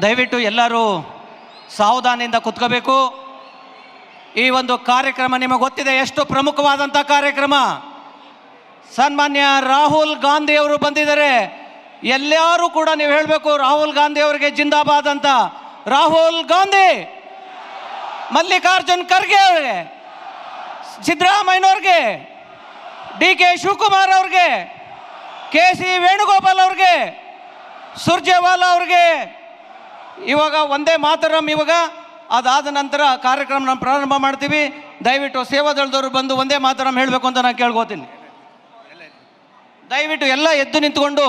ದಯವಿಟ್ಟು ಎಲ್ಲರೂ ಸಾವಧಾನದಿಂದ ಕುತ್ಕೋಬೇಕು. ಈ ಒಂದು ಕಾರ್ಯಕ್ರಮ ನಿಮಗೆ ಗೊತ್ತಿದೆ ಎಷ್ಟು ಪ್ರಮುಖವಾದಂಥ ಕಾರ್ಯಕ್ರಮ. ಸನ್ಮಾನ್ಯ ರಾಹುಲ್ ಗಾಂಧಿ ಅವರು ಬಂದಿದ್ದಾರೆ. ಎಲ್ಲರೂ ಕೂಡ ನೀವು ಹೇಳಬೇಕು ರಾಹುಲ್ ಗಾಂಧಿ ಅವರಿಗೆ ಜಿಂದಾಬಾದ್ ಅಂತ. ರಾಹುಲ್ ಗಾಂಧಿ, ಮಲ್ಲಿಕಾರ್ಜುನ್ ಖರ್ಗೆ ಅವರಿಗೆ, ಸಿದ್ದರಾಮಯ್ಯನವ್ರಿಗೆ, DK ಶಿವಕುಮಾರ್ ಅವ್ರಿಗೆ, KC ವೇಣುಗೋಪಾಲ್ ಅವ್ರಿಗೆ, ಸುರ್ಜೇವಾಲಾ ಅವ್ರಿಗೆ. ಇವಾಗ ಒಂದೇ ಮಾತರಂ. ಇವಾಗ ಅದಾದ ನಂತರ ಕಾರ್ಯಕ್ರಮ ಪ್ರಾರಂಭ ಮಾಡ್ತೀವಿ. ದಯವಿಟ್ಟು ಸೇವಾದಳದವರು ಬಂದು ಒಂದೇ ಮಾತರಂ ಹೇಳಬೇಕು ಅಂತ ನಾನು ಕೇಳ್ಕೋತೀನಿ. ದಯವಿಟ್ಟು ಎಲ್ಲ ಎದ್ದು ನಿಂತ್ಕೊಂಡು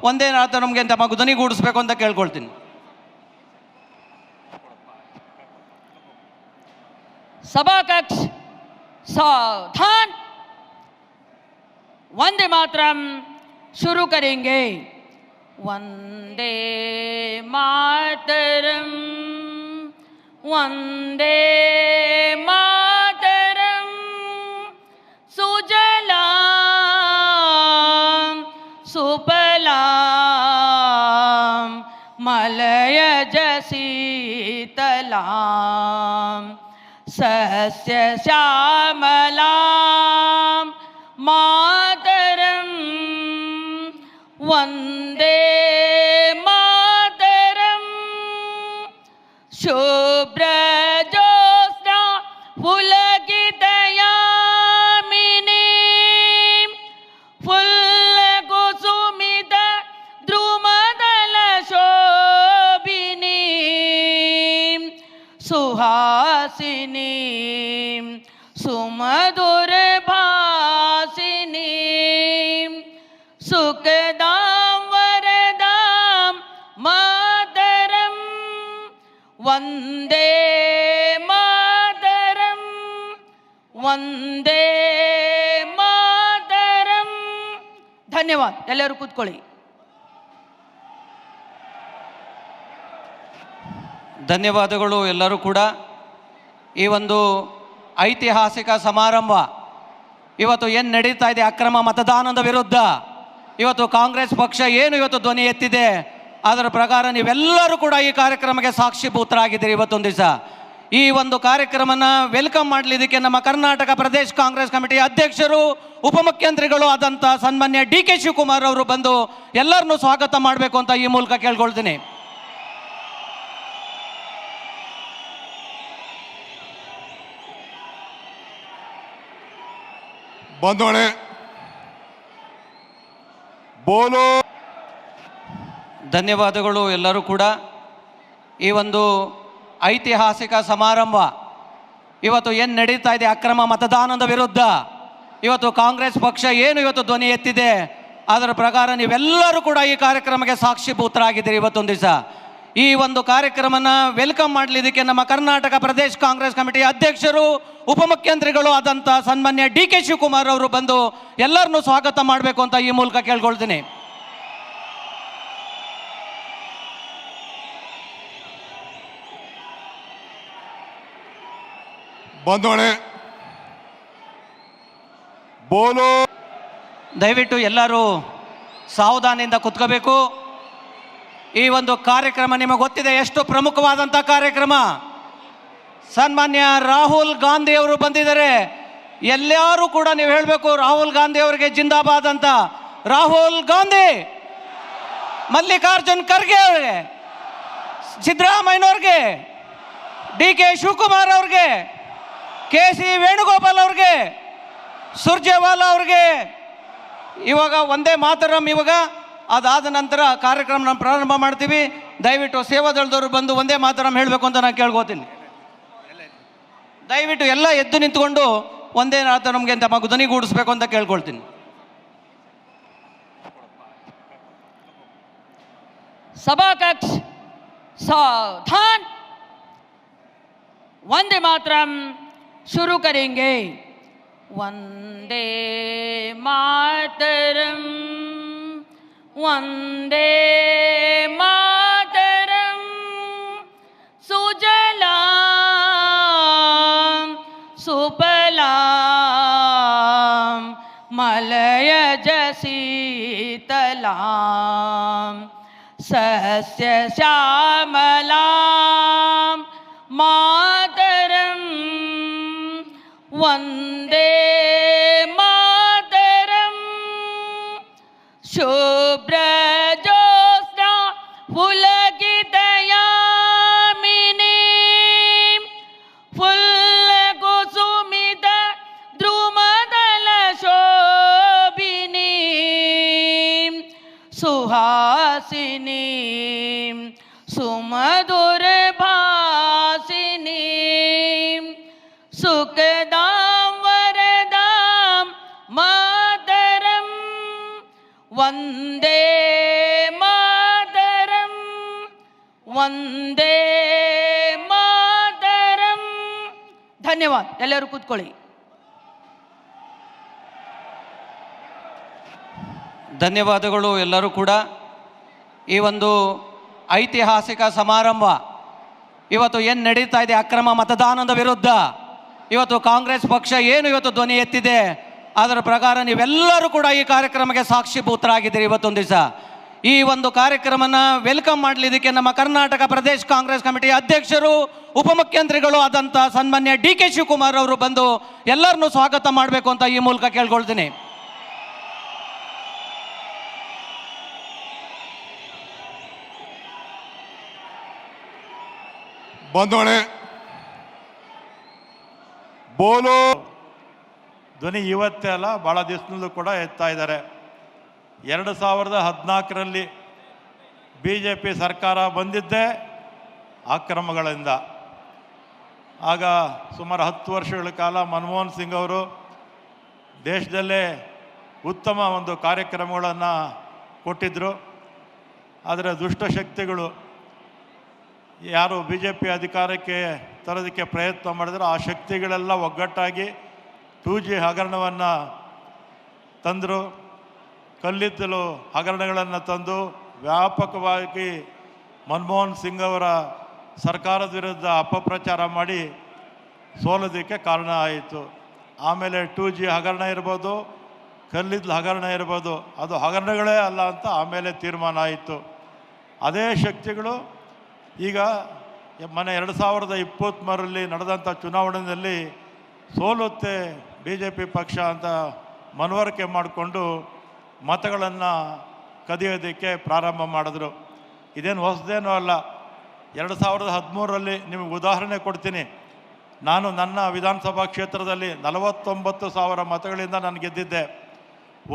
ಒಂದೇ ಮಾತರಂಗೆ ತಮ್ಮ ಧ್ವನಿಗೂಡಿಸ್ಬೇಕು ಅಂತ ಕೇಳ್ಕೊಳ್ತೀನಿ. सभा कक्ष सावधान, वंदे मातरम शुरू करेंगे. वंदे मातरम, वंदे मातरम, सुजलाम सुफलाम मलयज शीतलाम सस्य श्यामलां मातरं. वंदे मातरं. शुभ्रज्योत्स्ना पुलकितयामिनी फुल्लकुसुमित द्रुमदलशोभिनी सुहासिनी सुमधुरभासिनी सुखदां वरदां मातरं. वंदे मातरं, वंदे मातरं. धन्यवाद. ಎಲ್ಲರೂ ಕೂತ್ಕೊಳ್ಳಿ. ಧನ್ಯವಾದಗಳು ಎಲ್ಲರೂ ಕೂಡ. ಈ ಒಂದು ಐತಿಹಾಸಿಕ ಸಮಾರಂಭ ಇವತ್ತು ಏನು ನಡೀತಾ ಇದೆ, ಅಕ್ರಮ ಮತದಾನದ ವಿರುದ್ಧ ಇವತ್ತು ಕಾಂಗ್ರೆಸ್ ಪಕ್ಷ ಏನು ಇವತ್ತು ಧ್ವನಿ ಎತ್ತಿದೆ, ಅದರ ಪ್ರಕಾರ ನೀವೆಲ್ಲರೂ ಕೂಡ ಈ ಕಾರ್ಯಕ್ರಮಕ್ಕೆ ಸಾಕ್ಷಿಭೂತರಾಗಿದ್ದೀರಿ. ಇವತ್ತೊಂದು ದಿವಸ ಈ ಒಂದು ಕಾರ್ಯಕ್ರಮನ ವೆಲ್ಕಮ್ ಮಾಡಲಿದ್ದಕ್ಕೆ ನಮ್ಮ ಕರ್ನಾಟಕ ಪ್ರದೇಶ ಕಾಂಗ್ರೆಸ್ ಕಮಿಟಿಯ ಅಧ್ಯಕ್ಷರು ಉಪಮುಖ್ಯಮಂತ್ರಿಗಳು ಆದಂಥ ಸನ್ಮಾನ್ಯ DK ಶಿವಕುಮಾರ್ ಅವರು ಬಂದು ಎಲ್ಲರನ್ನೂ ಸ್ವಾಗತ ಮಾಡಬೇಕು ಅಂತ ಈ ಮೂಲಕ ಕೇಳ್ಕೊಳ್ತೀನಿ. ಬಂಧುಗಳೇ, ಬೋಲೋ. ಧನ್ಯವಾದಗಳು ಎಲ್ಲರೂ ಕೂಡ. ಈ ಒಂದು ಐತಿಹಾಸಿಕ ಸಮಾರಂಭ ಇವತ್ತು ಏನು ನಡೀತಾ ಇದೆ, ಅಕ್ರಮ ಮತದಾನದ ವಿರುದ್ಧ ಇವತ್ತು ಕಾಂಗ್ರೆಸ್ ಪಕ್ಷ ಏನು ಇವತ್ತು ಧ್ವನಿ ಎತ್ತಿದೆ, ಅದರ ಪ್ರಕಾರ ನೀವೆಲ್ಲರೂ ಕೂಡ ಈ ಕಾರ್ಯಕ್ರಮಕ್ಕೆ ಸಾಕ್ಷಿಭೂತರಾಗಿದ್ದೀರಿ. ಇವತ್ತೊಂದು ದಿವಸ ಈ ಒಂದು ಕಾರ್ಯಕ್ರಮನ ವೆಲ್ಕಮ್ ಮಾಡಲಿದ್ದಕ್ಕೆ ನಮ್ಮ ಕರ್ನಾಟಕ ಪ್ರದೇಶ ಕಾಂಗ್ರೆಸ್ ಕಮಿಟಿಯ ಅಧ್ಯಕ್ಷರು ಉಪಮುಖ್ಯಮಂತ್ರಿಗಳು ಆದಂಥ ಸನ್ಮಾನ್ಯ DK ಶಿವಕುಮಾರ್ ಅವರು ಬಂದು ಎಲ್ಲರನ್ನೂ ಸ್ವಾಗತ ಮಾಡಬೇಕು ಅಂತ ಈ ಮೂಲಕ ಕೇಳ್ಕೊಳ್ತೀನಿ. ಬಂಧುಗಳೇ, ಬೋಲೋ. ದಯವಿಟ್ಟು ಎಲ್ಲರೂ ಸಾವಧಾನದಿಂದ ಕುತ್ಕೋಬೇಕು. ಈ ಒಂದು ಕಾರ್ಯಕ್ರಮ ನಿಮಗೆ ಗೊತ್ತಿದೆ ಎಷ್ಟು ಪ್ರಮುಖವಾದಂಥ ಕಾರ್ಯಕ್ರಮ. ಸನ್ಮಾನ್ಯ ರಾಹುಲ್ ಗಾಂಧಿ ಅವರು ಬಂದಿದ್ದಾರೆ. ಎಲ್ಲರೂ ಕೂಡ ನೀವು ಹೇಳಬೇಕು ರಾಹುಲ್ ಗಾಂಧಿ ಅವರಿಗೆ ಜಿಂದಾಬಾದ್ ಅಂತ. ರಾಹುಲ್ ಗಾಂಧಿ, ಮಲ್ಲಿಕಾರ್ಜುನ್ ಖರ್ಗೆ ಅವರಿಗೆ, ಸಿದ್ದರಾಮಯ್ಯನವ್ರಿಗೆ, DK ಶಿವಕುಮಾರ್ ಅವ್ರಿಗೆ, KC ವೇಣುಗೋಪಾಲ್ ಅವ್ರಿಗೆ, ಸುರ್ಜೇವಾಲಾ ಅವ್ರಿಗೆ. ಇವಾಗ ಒಂದೇ ಮಾತರಂ. ಇವಾಗ ಅದಾದ ನಂತರ ಕಾರ್ಯಕ್ರಮ ಪ್ರಾರಂಭ ಮಾಡ್ತೀವಿ. ದಯವಿಟ್ಟು ಸೇವಾದಳದವರು ಬಂದು ಒಂದೇ ಮಾತರಂ ಹೇಳಬೇಕು ಅಂತ ನಾನು ಕೇಳ್ಕೋತೀನಿ. ದಯವಿಟ್ಟು ಎಲ್ಲ ಎದ್ದು ನಿಂತ್ಕೊಂಡು ಒಂದೇ ಮಾತರಂಗೆ ತಮ್ಮ ಧ್ವನಿಗೂಡಿಸ್ಬೇಕು ಅಂತ ಕೇಳ್ಕೊಳ್ತೀನಿ. सभा कक्ष सावधान, वंदे मातरम शुरू करेंगे. वंदे मातरम, वंदे मातरम, सुजलाम सुफलाम मलयज शीतलाम ಸಸ್ಯ ಶ್ಯಾಮಲಾಂ ಮಾತರಂ ವಂದೇ ಮಾತರಂ ಶುಭ್ರ ಜ್ಯೋತ್ಸ್ನಾ ಪುಲಕಿತಯಾಮಿನಿ ಫುಲ್ಲಕುಸುಮಿತ ದ್ರುಮದಲ ಶೋಭಿನಿ ಸುಹಾಸಿನಿ ಸುಮಧುರ ಭಾಸಿನಿ ಸುಖದಾಂ ವರದಾಂ ಮಾತರಂ ವಂದೇ ಮಾತರಂ ವಂದೇ ಮಾತರಂ. ಧನ್ಯವಾದ. ಎಲ್ಲರೂ ಕೂತ್ಕೊಳ್ಳಿ. ಧನ್ಯವಾದಗಳು ಎಲ್ಲರೂ ಕೂಡ. ಈ ಒಂದು ಐತಿಹಾಸಿಕ ಸಮಾರಂಭ ಇವತ್ತು ಏನು ನಡೀತಾ ಇದೆ ಅಕ್ರಮ ಮತದಾನದ ವಿರುದ್ಧ, ಇವತ್ತು ಕಾಂಗ್ರೆಸ್ ಪಕ್ಷ ಏನು ಇವತ್ತು ಧ್ವನಿ ಎತ್ತಿದೆ ಅದರ ಪ್ರಕಾರ ನೀವೆಲ್ಲರೂ ಕೂಡ ಈ ಕಾರ್ಯಕ್ರಮಕ್ಕೆ ಸಾಕ್ಷಿಭೂತರಾಗಿದ್ದೀರಿ. ಇವತ್ತೊಂದು ದಿವಸ ಈ ಒಂದು ಕಾರ್ಯಕ್ರಮನ ವೆಲ್ಕಮ್ ಮಾಡಲಿದ್ದಕ್ಕೆ ನಮ್ಮ ಕರ್ನಾಟಕ ಪ್ರದೇಶ ಕಾಂಗ್ರೆಸ್ ಕಮಿಟಿಯ ಅಧ್ಯಕ್ಷರು ಉಪಮುಖ್ಯಮಂತ್ರಿಗಳು ಆದಂಥ ಸನ್ಮಾನ್ಯ ಡಿ ಕೆ ಶಿವಕುಮಾರ್ ಅವರು ಬಂದು ಎಲ್ಲರನ್ನೂ ಸ್ವಾಗತ ಮಾಡಬೇಕು ಅಂತ ಈ ಮೂಲಕ ಕೇಳ್ಕೊಳ್ತೀನಿ. ಬಂಧುಗಳೇ, ಬೋಲೋ ಧ್ವನಿ ಇವತ್ತೇ ಅಲ್ಲ, ಭಾಳ ದಿವಸದಲ್ಲೂ ಕೂಡ ಎತ್ತಾ ಇದ್ದಾರೆ. 2014ರಲ್ಲಿ BJP ಸರ್ಕಾರ ಬಂದಿದ್ದೇ ಅಕ್ರಮಗಳಿಂದ. ಆಗ ಸುಮಾರು 10 ವರ್ಷಗಳ ಕಾಲ ಮನಮೋಹನ್ ಸಿಂಗ್ ಅವರು ದೇಶದಲ್ಲೇ ಉತ್ತಮ ಒಂದು ಕಾರ್ಯಕ್ರಮಗಳನ್ನು ಕೊಟ್ಟಿದ್ದರು. ಆದರೆ ದುಷ್ಟಶಕ್ತಿಗಳು ಯಾರು BJP ಅಧಿಕಾರಕ್ಕೆ ತರೋದಕ್ಕೆ ಪ್ರಯತ್ನ ಮಾಡಿದ್ರು, ಆ ಶಕ್ತಿಗಳೆಲ್ಲ ಒಗ್ಗಟ್ಟಾಗಿ 2G ಹಗರಣವನ್ನು ತಂದರು. ಕಲ್ಲಿದ್ದಲು ಹಗರಣಗಳನ್ನು ತಂದು ವ್ಯಾಪಕವಾಗಿ ಮನಮೋಹನ್ ಸಿಂಗ್ ಅವರ ಸರ್ಕಾರದ ವಿರುದ್ಧ ಅಪಪ್ರಚಾರ ಮಾಡಿ ಸೋಲೋದಕ್ಕೆ ಕಾರಣ ಆಯಿತು. ಆಮೇಲೆ 2G ಹಗರಣ ಇರ್ಬೋದು, ಕಲ್ಲಿದ್ದಲು ಹಗರಣ ಇರ್ಬೋದು, ಅದು ಹಗರಣಗಳೇ ಅಲ್ಲ ಅಂತ ಆಮೇಲೆ ತೀರ್ಮಾನ ಆಯಿತು. ಅದೇ ಶಕ್ತಿಗಳು ಈಗ 2023ರಲ್ಲಿ ನಡೆದಂಥ ಚುನಾವಣೆಯಲ್ಲಿ ಸೋಲುತ್ತೆ BJP ಪಕ್ಷ ಅಂತ ಮನವರಿಕೆ ಮಾಡಿಕೊಂಡು ಮತಗಳನ್ನು ಕದಿಯೋದಕ್ಕೆ ಪ್ರಾರಂಭ ಮಾಡಿದ್ರು. ಇದೇನು ಹೊಸದೇನೂ ಅಲ್ಲ. 2013ರಲ್ಲಿ ನಿಮಗೆ ಉದಾಹರಣೆ ಕೊಡ್ತೀನಿ. ನಾನು ನನ್ನ ವಿಧಾನಸಭಾ ಕ್ಷೇತ್ರದಲ್ಲಿ 49,000 ಮತಗಳಿಂದ ನಾನು ಗೆದ್ದಿದ್ದೆ.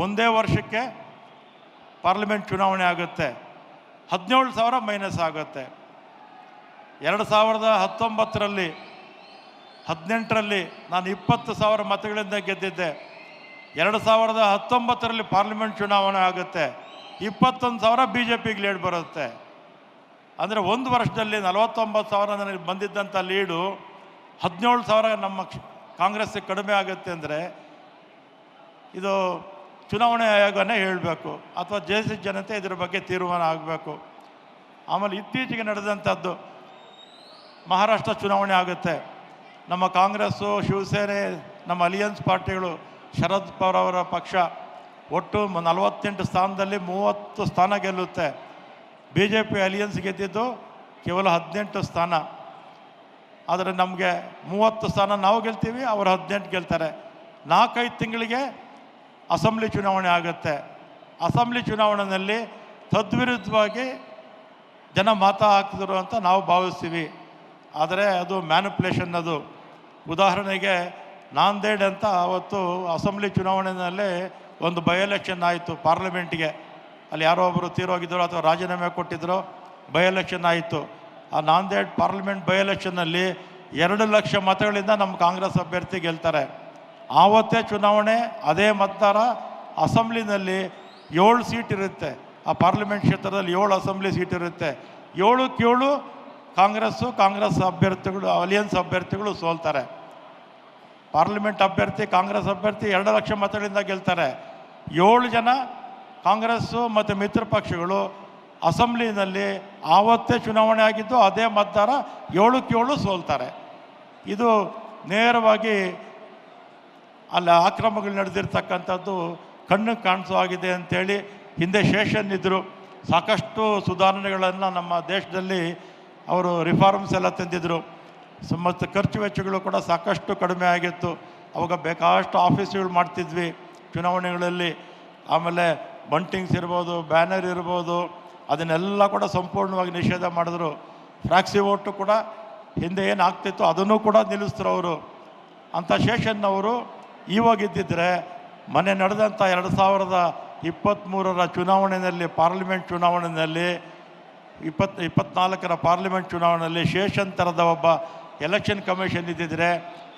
ಒಂದೇ ವರ್ಷಕ್ಕೆ ಪಾರ್ಲಿಮೆಂಟ್ ಚುನಾವಣೆ ಆಗುತ್ತೆ, 17,000 ಮೈನಸ್ ಆಗುತ್ತೆ. 2019ರಲ್ಲಿ 18ರಲ್ಲಿ ನಾನು 20,000 ಮತಗಳಿಂದ ಗೆದ್ದಿದ್ದೆ. 2019ರಲ್ಲಿ ಪಾರ್ಲಿಮೆಂಟ್ ಚುನಾವಣೆ ಆಗುತ್ತೆ, 21,000 BJPಗೆ ಲೀಡ್ ಬರುತ್ತೆ. ಅಂದರೆ ಒಂದು ವರ್ಷದಲ್ಲಿ 49,000 ನನಗೆ ಬಂದಿದ್ದಂಥ ಲೀಡು 17,000 ನಮ್ಮ ಕಾಂಗ್ರೆಸ್ಸಿಗೆ ಕಡಿಮೆ ಆಗುತ್ತೆ. ಅಂದರೆ ಇದು ಚುನಾವಣೆ ಆಯೋಗನೇ ಹೇಳಬೇಕು, ಅಥವಾ ದೇಶದ ಜನತೆ ಇದ್ರ ಬಗ್ಗೆ ತೀರ್ಮಾನ ಆಗಬೇಕು. ಆಮೇಲೆ ಇತ್ತೀಚೆಗೆ ನಡೆದಂಥದ್ದು ಮಹಾರಾಷ್ಟ್ರ ಚುನಾವಣೆ ಆಗುತ್ತೆ. ನಮ್ಮ ಕಾಂಗ್ರೆಸ್ಸು, ಶಿವಸೇನೆ, ನಮ್ಮ ಅಲಿಯನ್ಸ್ ಪಾರ್ಟಿಗಳು, ಶರದ್ ಪವಾರ್ ಅವರ ಪಕ್ಷ ಒಟ್ಟು 48 ಸ್ಥಾನದಲ್ಲಿ 30 ಸ್ಥಾನ ಗೆಲ್ಲುತ್ತೆ. BJP ಅಲಿಯನ್ಸ್ ಗೆದ್ದಿದ್ದು ಕೇವಲ 18 ಸ್ಥಾನ. ಆದರೆ ನಮಗೆ 30 ಸ್ಥಾನ ನಾವು ಗೆಲ್ತೀವಿ, ಅವರು 18 ಗೆಲ್ತಾರೆ. 4-5 ತಿಂಗಳಿಗೆ ಅಸೆಂಬ್ಲಿ ಚುನಾವಣೆ ಆಗುತ್ತೆ. ಅಸೆಂಬ್ಲಿ ಚುನಾವಣೆಯಲ್ಲಿ ತದ್ವಿರುದ್ಧವಾಗಿ ಜನ ಮತ ಹಾಕಿದ್ರು ಅಂತ ನಾವು ಭಾವಿಸ್ತೀವಿ. ಆದರೆ ಅದು ಮ್ಯಾನಿಪ್ಯುಲೇಷನ್. ಅದು ಉದಾಹರಣೆಗೆ ನಾಂದೇಡ್ ಅಂತ ಅವತ್ತು ಅಸೆಂಬ್ಲಿ ಚುನಾವಣೆಯಲ್ಲಿ ಒಂದು ಬೈ ಎಲೆಕ್ಷನ್ ಆಯಿತು ಪಾರ್ಲಿಮೆಂಟಿಗೆ. ಅಲ್ಲಿ ಯಾರೋ ಒಬ್ಬರು ತೀರೋಗಿದ್ದರು ಅಥವಾ ರಾಜೀನಾಮೆ ಕೊಟ್ಟಿದ್ದರು, ಬೈ ಎಲೆಕ್ಷನ್ ಆಯಿತು. ಆ ನಾಂದೇಡ್ ಪಾರ್ಲಿಮೆಂಟ್ ಬೈ ಎಲೆಕ್ಷನ್ನಲ್ಲಿ 2 ಲಕ್ಷ ಮತಗಳಿಂದ ನಮ್ಮ ಕಾಂಗ್ರೆಸ್ ಅಭ್ಯರ್ಥಿ ಗೆಲ್ತಾರೆ. ಆವತ್ತೇ ಚುನಾವಣೆ, ಅದೇ ಮತದಾರ. ಅಸೆಂಬ್ಲಿನಲ್ಲಿ 7 ಸೀಟ್ ಇರುತ್ತೆ. ಆ ಪಾರ್ಲಿಮೆಂಟ್ ಕ್ಷೇತ್ರದಲ್ಲಿ 7 ಅಸೆಂಬ್ಲಿ ಸೀಟ್ ಇರುತ್ತೆ. 7ಕ್ಕೆ 7 ಕಾಂಗ್ರೆಸ್ ಅಭ್ಯರ್ಥಿಗಳು, ಅಲಿಯನ್ಸ್ ಅಭ್ಯರ್ಥಿಗಳು ಸೋಲ್ತಾರೆ. ಪಾರ್ಲಿಮೆಂಟ್ ಅಭ್ಯರ್ಥಿ, ಕಾಂಗ್ರೆಸ್ ಅಭ್ಯರ್ಥಿ 2 ಲಕ್ಷ ಮತಗಳಿಂದ ಗೆಲ್ತಾರೆ. 7 ಜನ ಕಾಂಗ್ರೆಸ್ಸು ಮತ್ತು ಮಿತ್ರ ಪಕ್ಷಗಳು ಅಸೆಂಬ್ಲಿನಲ್ಲಿ ಆವತ್ತೇ ಚುನಾವಣೆ ಆಗಿದ್ದು ಅದೇ ಮತದಾರ 7ಕ್ಕೆ 7 ಸೋಲ್ತಾರೆ. ಇದು ನೇರವಾಗಿ ಅಲ್ಲಿ ಆಕ್ರಮಗಳು ನಡೆದಿರ್ತಕ್ಕಂಥದ್ದು ಕಣ್ಣಿಗೆ ಕಾಣಿಸೋ ಆಗಿದೆ ಅಂಥೇಳಿ ಹಿಂದೆ ಶೇಷನ್ ಇದ್ದರು, ಸಾಕಷ್ಟು ಸುಧಾರಣೆಗಳನ್ನು ನಮ್ಮ ದೇಶದಲ್ಲಿ ಅವರು ರಿಫಾರ್ಮ್ಸ್ ಎಲ್ಲ ತಂದಿದ್ದರು. ಮತ್ತು ಖರ್ಚು ವೆಚ್ಚಗಳು ಕೂಡ ಸಾಕಷ್ಟು ಕಡಿಮೆ ಆಗಿತ್ತು. ಅವಾಗ ಬೇಕಾದಷ್ಟು ಆಫೀಸ್ಗಳು ಮಾಡ್ತಿದ್ವಿ ಚುನಾವಣೆಗಳಲ್ಲಿ. ಆಮೇಲೆ ಬಂಟಿಂಗ್ಸ್ ಇರ್ಬೋದು, ಬ್ಯಾನರ್ ಇರ್ಬೋದು, ಅದನ್ನೆಲ್ಲ ಕೂಡ ಸಂಪೂರ್ಣವಾಗಿ ನಿಷೇಧ ಮಾಡಿದ್ರು. ಫ್ರಾಕ್ಸಿ ಓಟು ಕೂಡ ಹಿಂದೆ ಏನು ಆಗ್ತಿತ್ತು ಅದನ್ನು ಕೂಡ ನಿಲ್ಲಿಸಿದ್ರು ಅವರು. ಅಂಥ ಶೇಷನ್ನವರು ಇವಾಗಿದ್ದಿದ್ದರೆ ಮೊನ್ನೆ ನಡೆದಂಥ 2023 ಚುನಾವಣೆಯಲ್ಲಿ, ಪಾರ್ಲಿಮೆಂಟ್ ಚುನಾವಣೆಯಲ್ಲಿ, 24ರ ಪಾರ್ಲಿಮೆಂಟ್ ಚುನಾವಣೆಯಲ್ಲಿ ಶೇಷನ್ ಥರದ ಒಬ್ಬ ಎಲೆಕ್ಷನ್ ಕಮಿಷನ್ ಇದ್ದಿದ್ದರೆ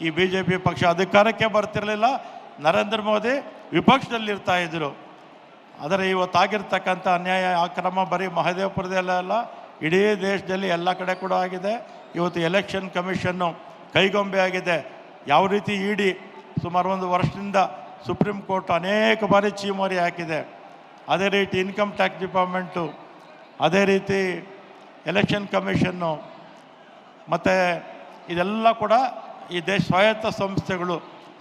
ಈ BJP ಪಕ್ಷ ಅಧಿಕಾರಕ್ಕೆ ಬರ್ತಿರಲಿಲ್ಲ, ನರೇಂದ್ರ ಮೋದಿ ವಿಪಕ್ಷದಲ್ಲಿರ್ತಾ ಇದ್ದರು. ಆದರೆ ಇವತ್ತಾಗಿರ್ತಕ್ಕಂಥ ಅನ್ಯಾಯ ಅಕ್ರಮ ಬರೀ ಮಹದೇವಪುರದಲ್ಲ, ಇಡೀ ದೇಶದಲ್ಲಿ ಎಲ್ಲ ಕಡೆ ಕೂಡ ಆಗಿದೆ. ಇವತ್ತು ಎಲೆಕ್ಷನ್ ಕಮಿಷನ್ನು ಕೈಗೊಂಬೆ ಆಗಿದೆ. ಯಾವ ರೀತಿ ಇಡಿ ಸುಮಾರು 1 ವರ್ಷದಿಂದ ಸುಪ್ರೀಂ ಕೋರ್ಟ್ ಅನೇಕ ಬಾರಿ ಚೀಮಾರಿ ಹಾಕಿದೆ, ಅದೇ ರೀತಿ ಇನ್ಕಮ್ ಟ್ಯಾಕ್ಸ್ ಡಿಪಾರ್ಟ್ಮೆಂಟು, ಅದೇ ರೀತಿ ಎಲೆಕ್ಷನ್ ಕಮಿಷನ್ನು, ಮತ್ತು ಇದೆಲ್ಲ ಕೂಡ ಈ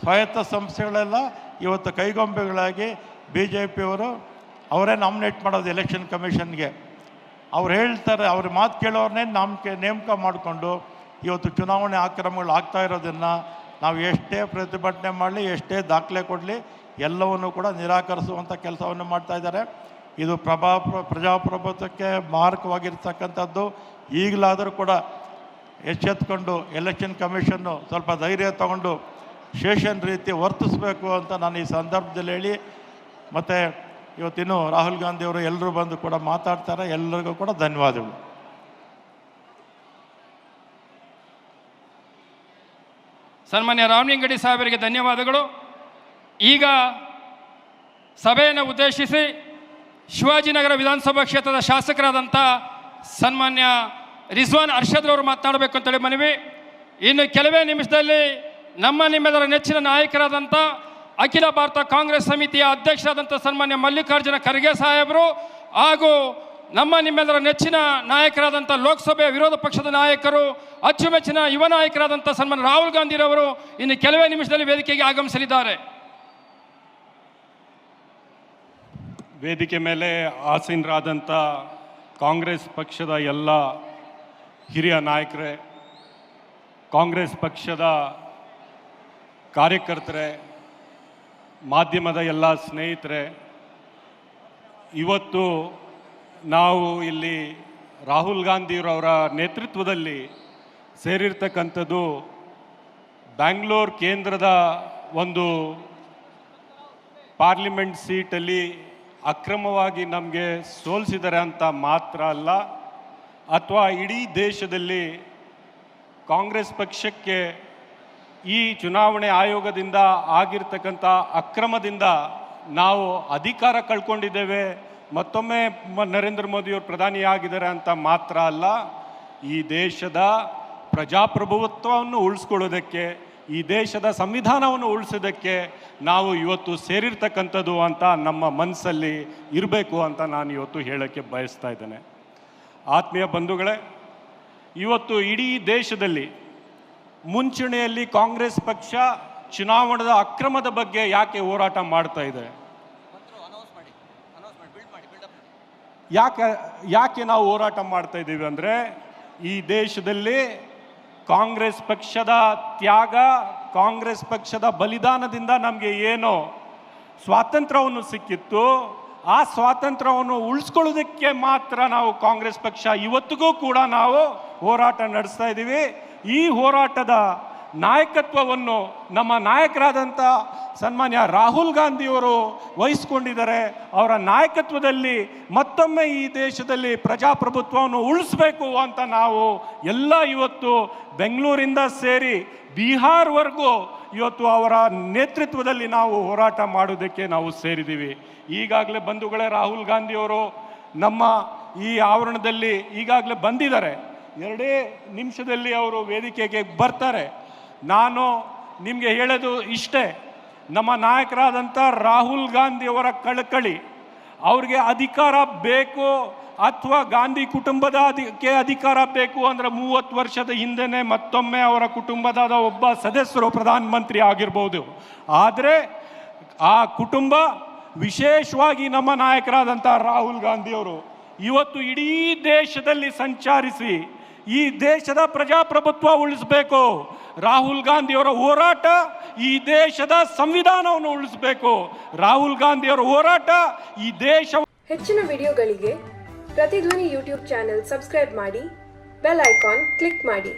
ಸ್ವಾಯತ್ತ ಸಂಸ್ಥೆಗಳೆಲ್ಲ ಇವತ್ತು ಕೈಗೊಂಬೆಗಳಾಗಿ BJPಯವರು ಅವರೇ ನಾಮಿನೇಟ್ ಮಾಡೋದು ಎಲೆಕ್ಷನ್ ಕಮಿಷನ್ಗೆ. ಅವ್ರು ಹೇಳ್ತಾರೆ, ಅವ್ರ ಮಾತು ಕೇಳೋರನ್ನೇ ನೇಮಕ ಮಾಡಿಕೊಂಡು ಇವತ್ತು ಚುನಾವಣೆ ಅಕ್ರಮಗಳು ಆಗ್ತಾ ಇರೋದನ್ನು ನಾವು ಎಷ್ಟೇ ಪ್ರತಿಭಟನೆ ಮಾಡಲಿ, ಎಷ್ಟೇ ದಾಖಲೆ ಕೊಡಲಿ, ಎಲ್ಲವನ್ನು ಕೂಡ ನಿರಾಕರಿಸುವಂಥ ಕೆಲಸವನ್ನು ಮಾಡ್ತಾಯಿದ್ದಾರೆ. ಇದು ಪ್ರಜಾಪ್ರಭುತ್ವಕ್ಕೆ ಮಾರಕವಾಗಿರ್ತಕ್ಕಂಥದ್ದು. ಈಗಲಾದರೂ ಕೂಡ ಎಚ್ಚೆತ್ಕೊಂಡು ಎಲೆಕ್ಷನ್ ಕಮಿಷನ್ನು ಸ್ವಲ್ಪ ಧೈರ್ಯ ತಗೊಂಡು ಶೇಷನ್ ರೀತಿ ವರ್ತಿಸಬೇಕು ಅಂತ ನಾನು ಈ ಸಂದರ್ಭದಲ್ಲಿ ಹೇಳಿ, ಮತ್ತು ಇವತ್ತಿನ್ನು ರಾಹುಲ್ ಗಾಂಧಿಯವರು ಎಲ್ಲರೂ ಬಂದು ಕೂಡ ಮಾತಾಡ್ತಾರೆ. ಎಲ್ಲರಿಗೂ ಕೂಡ ಧನ್ಯವಾದಗಳು. ಸನ್ಮಾನ್ಯ ರಾಮಲಿಂಗಡಿ ಸಾಹೇಬರಿಗೆ ಧನ್ಯವಾದಗಳು. ಈಗ ಸಭೆಯನ್ನು ಉದ್ದೇಶಿಸಿ ಶಿವಾಜಿನಗರ ವಿಧಾನಸಭಾ ಕ್ಷೇತ್ರದ ಶಾಸಕರಾದಂಥ ಸನ್ಮಾನ್ಯ ರಿಜ್ವಾನ್ ಅರ್ಷದ್ರವರು ಮಾತನಾಡಬೇಕು ಅಂತೇಳಿ ಮನವಿ. ಇನ್ನು ಕೆಲವೇ ನಿಮಿಷದಲ್ಲಿ ನಿಮ್ಮೆಲ್ಲರ ನೆಚ್ಚಿನ ನಾಯಕರಾದಂಥ ಅಖಿಲ ಭಾರತ ಕಾಂಗ್ರೆಸ್ ಸಮಿತಿಯ ಅಧ್ಯಕ್ಷರಾದಂಥ ಸನ್ಮಾನ್ಯ ಮಲ್ಲಿಕಾರ್ಜುನ ಖರ್ಗೆ ಸಾಹೇಬರು ಹಾಗೂ ನಿಮ್ಮೆಲ್ಲರ ನೆಚ್ಚಿನ ನಾಯಕರಾದಂಥ ಲೋಕಸಭೆಯ ವಿರೋಧ ಪಕ್ಷದ ನಾಯಕರು, ಅಚ್ಚುಮೆಚ್ಚಿನ ಯುವ ನಾಯಕರಾದಂಥ ಸನ್ಮಾನ್ಯ ರಾಹುಲ್ ಗಾಂಧಿರವರು ಇನ್ನು ಕೆಲವೇ ನಿಮಿಷದಲ್ಲಿ ವೇದಿಕೆಗೆ ಆಗಮಿಸಲಿದ್ದಾರೆ. ವೇದಿಕೆ ಮೇಲೆ ಆಸೀನರಾದಂಥ ಕಾಂಗ್ರೆಸ್ ಪಕ್ಷದ ಎಲ್ಲ ಹಿರಿಯ ನಾಯಕರೇ, ಕಾಂಗ್ರೆಸ್ ಪಕ್ಷದ ಕಾರ್ಯಕರ್ತರೇ, ಮಾಧ್ಯಮದ ಎಲ್ಲ ಸ್ನೇಹಿತರೆ, ಇವತ್ತು ನಾವು ಇಲ್ಲಿ ರಾಹುಲ್ ಗಾಂಧಿಯವರ ನೇತೃತ್ವದಲ್ಲಿ ಸೇರಿರ್ತಕ್ಕಂಥದ್ದು ಬ್ಯಾಂಗ್ಳೂರು ಕೇಂದ್ರದ ಒಂದು ಪಾರ್ಲಿಮೆಂಟ್ ಸೀಟಲ್ಲಿ ಅಕ್ರಮವಾಗಿ ನಮಗೆ ಸೋಲಿಸಿದ್ದಾರೆ ಅಂತ ಮಾತ್ರ ಅಲ್ಲ, ಅಥವಾ ಇಡೀ ದೇಶದಲ್ಲಿ ಕಾಂಗ್ರೆಸ್ ಪಕ್ಷಕ್ಕೆ ಈ ಚುನಾವಣೆ ಆಯೋಗದಿಂದ ಆಗಿರ್ತಕ್ಕಂಥ ಅಕ್ರಮದಿಂದ ನಾವು ಅಧಿಕಾರ ಕಳ್ಕೊಂಡಿದ್ದೇವೆ, ಮತ್ತೊಮ್ಮೆ ನರೇಂದ್ರ ಮೋದಿಯವರು ಪ್ರಧಾನಿಯಾಗಿದ್ದಾರೆ ಅಂತ ಮಾತ್ರ ಅಲ್ಲ, ಈ ದೇಶದ ಪ್ರಜಾಪ್ರಭುತ್ವವನ್ನು ಉಳಿಸ್ಕೊಳ್ಳೋದಕ್ಕೆ, ಈ ದೇಶದ ಸಂವಿಧಾನವನ್ನು ಉಳಿಸೋದಕ್ಕೆ ನಾವು ಇವತ್ತು ಸೇರಿರ್ತಕ್ಕಂಥದ್ದು ಅಂತ ನಮ್ಮ ಮನಸ್ಸಲ್ಲಿ ಇರಬೇಕು ಅಂತ ನಾನು ಇವತ್ತು ಹೇಳೋಕ್ಕೆ ಬಯಸ್ತಾ ಇದ್ದೇನೆ. ಆತ್ಮೀಯ ಬಂಧುಗಳೇ, ಇವತ್ತು ಇಡೀ ದೇಶದಲ್ಲಿ ಮುಂಚೂಣಿಯಲ್ಲಿ ಕಾಂಗ್ರೆಸ್ ಪಕ್ಷ ಚುನಾವಣೆಯ ಅಕ್ರಮದ ಬಗ್ಗೆ ಯಾಕೆ ಹೋರಾಟ ಮಾಡ್ತಾ ಇದೆ, ಯಾಕೆ ನಾವು ಹೋರಾಟ ಮಾಡ್ತಾ ಇದ್ದೀವಿ ಅಂದರೆ, ಈ ದೇಶದಲ್ಲಿ ಕಾಂಗ್ರೆಸ್ ಪಕ್ಷದ ತ್ಯಾಗ, ಕಾಂಗ್ರೆಸ್ ಪಕ್ಷದ ಬಲಿದಾನದಿಂದ ನಮಗೆ ಏನೋ ಸ್ವಾತಂತ್ರ್ಯವನ್ನು ಸಿಕ್ಕಿತ್ತು, ಆ ಸ್ವಾತಂತ್ರ್ಯವನ್ನು ಉಳಿಸ್ಕೊಳ್ಳೋದಕ್ಕೆ ಮಾತ್ರ ನಾವು ಕಾಂಗ್ರೆಸ್ ಪಕ್ಷ ಇವತ್ತಿಗೂ ಕೂಡ ನಾವು ಹೋರಾಟ ನಡೆಸ್ತಾ ಇದ್ದೀವಿ. ಈ ಹೋರಾಟದ ನಾಯಕತ್ವವನ್ನು ನಮ್ಮ ನಾಯಕರಾದಂಥ ಸನ್ಮಾನ್ಯ ರಾಹುಲ್ ಗಾಂಧಿಯವರು ವಹಿಸ್ಕೊಂಡಿದ್ದಾರೆ. ಅವರ ನಾಯಕತ್ವದಲ್ಲಿ ಮತ್ತೊಮ್ಮೆ ಈ ದೇಶದಲ್ಲಿ ಪ್ರಜಾಪ್ರಭುತ್ವವನ್ನು ಉಳಿಸಬೇಕು ಅಂತ ನಾವು ಎಲ್ಲ ಇವತ್ತು ಬೆಂಗಳೂರಿಂದ ಸೇರಿ ಬಿಹಾರ್ವರೆಗೂ ಇವತ್ತು ಅವರ ನೇತೃತ್ವದಲ್ಲಿ ನಾವು ಹೋರಾಟ ಮಾಡೋದಕ್ಕೆ ನಾವು ಸೇರಿದ್ದೀವಿ. ಈಗಾಗಲೇ ಬಂಧುಗಳೇ, ರಾಹುಲ್ ಗಾಂಧಿಯವರು ನಮ್ಮ ಈ ಆವರಣದಲ್ಲಿ ಈಗಾಗಲೇ ಬಂದಿದ್ದಾರೆ. 2 ನಿಮಿಷದಲ್ಲಿ ಅವರು ವೇದಿಕೆಗೆ ಬರ್ತಾರೆ. ನಾನು ನಿಮಗೆ ಹೇಳೋದು ಇಷ್ಟೇ, ನಮ್ಮ ನಾಯಕರಾದಂಥ ರಾಹುಲ್ ಗಾಂಧಿಯವರ ಕಳಕಳಿ, ಅವ್ರಿಗೆ ಅಧಿಕಾರ ಬೇಕು ಅಥವಾ ಗಾಂಧಿ ಕುಟುಂಬದ ಅಧಿಕಾರ ಬೇಕು ಅಂದರೆ 30 ವರ್ಷದ ಹಿಂದೆನೇ ಮತ್ತೊಮ್ಮೆ ಅವರ ಕುಟುಂಬದ ಒಬ್ಬ ಸದಸ್ಯರು ಪ್ರಧಾನಮಂತ್ರಿ ಆಗಿರ್ಬೋದು. ಆದರೆ ಆ ಕುಟುಂಬ, ವಿಶೇಷವಾಗಿ ನಮ್ಮ ನಾಯಕರಾದಂಥ ರಾಹುಲ್ ಗಾಂಧಿಯವರು ಇವತ್ತು ಇಡೀ ದೇಶದಲ್ಲಿ ಸಂಚರಿಸಿ ಈ ದೇಶದ ಪ್ರಜಾಪ್ರಭುತ್ವ ಉಳಿಸಬೇಕು. ರಾಹುಲ್ ಗಾಂಧಿಯವರ ಹೋರಾಟ ಈ ದೇಶದ ಸಂವಿಧಾನವನ್ನು ಉಳಿಸಬೇಕು. ರಾಹುಲ್ ಗಾಂಧಿಯವರ ಹೋರಾಟ ಈ ದೇಶ. ಹೆಚ್ಚಿನ ವಿಡಿಯೋಗಳಿಗೆ ಪ್ರತಿಧ್ವನಿ ಯೂಟ್ಯೂಬ್ ಚಾನೆಲ್ ಸಬ್ಸ್ಕ್ರೈಬ್ ಮಾಡಿ, ಬೆಲ್ ಐಕಾನ್ ಕ್ಲಿಕ್ ಮಾಡಿ.